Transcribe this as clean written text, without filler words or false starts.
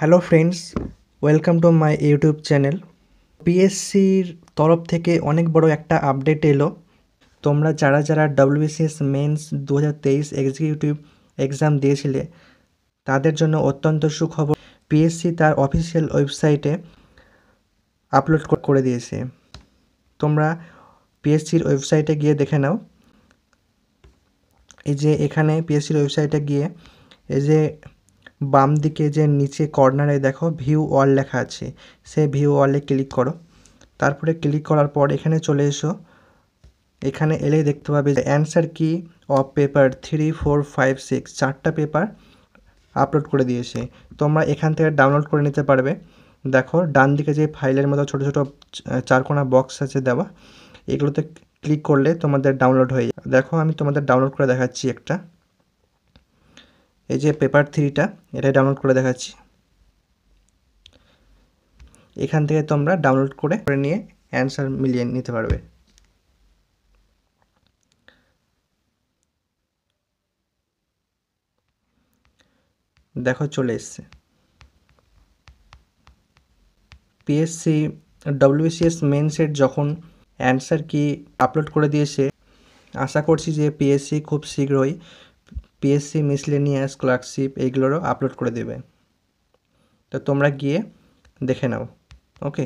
Hello friends, welcome to my YouTube channel. পিএসসির তরফ থেকে অনেক বড় একটা আপডেট এলো। তোমরা যারা যারা ডব্লিউবিসিএস মেন্স 2023 এক্সিকিউটিভ এক্সাম দিয়েছিলে তাদের জন্য অত্যন্ত সুখবর। পিএসসি তার অফিসিয়াল ওয়েবসাইটে আপলোড করে দিয়েছে। তোমরা পিএসসির ওয়েবসাইটে গিয়ে দেখে নাও। এই যে এখানে পিএসসির ওয়েবসাইটে গিয়ে এই যে বাম দিকে যে নিচে কর্নারে দেখো ভিউ অল লেখা আছে, সেই ভিউ অলে ক্লিক করো। তারপরে ক্লিক করার পর এখানে চলে এসো। এখানে এলেই দেখতে পাবে যে অ্যান্সার কি অফ পেপার 3, 4, 5, 6 চারটা পেপার আপলোড করে দিয়েছে। তোমরা এখান থেকে ডাউনলোড করে নিতে পারবে। দেখো ডান দিকে যে ফাইলের মতো ছোটো ছোটো চারকোনা বক্স আছে দেওয়া, এগুলোতে ক্লিক করলে তোমাদের ডাউনলোড হয়ে যাবে। দেখো আমি তোমাদের ডাউনলোড করে দেখাচ্ছি একটা। এই যে পেপার 3টা, এটাই ডাউনলোড করে দেখাচ্ছি। এখান থেকে তোমরা ডাউনলোড করে নিয়ে অ্যান্সার মিলিয়ে নিতে পারবে। দেখো চলে এসছে। পিএসসি ডব্লিউবিসিএস মেন্সের যখন অ্যান্সার কি আপলোড করে দিয়েছে, আশা করছি যে পিএসসি খুব শীঘ্রই পিএসসি মিসলেনিয়াস ক্লার্কশিপ এইগুলোরও আপলোড করে দেবে। তো তোমরা গিয়ে দেখে নাও। ওকে।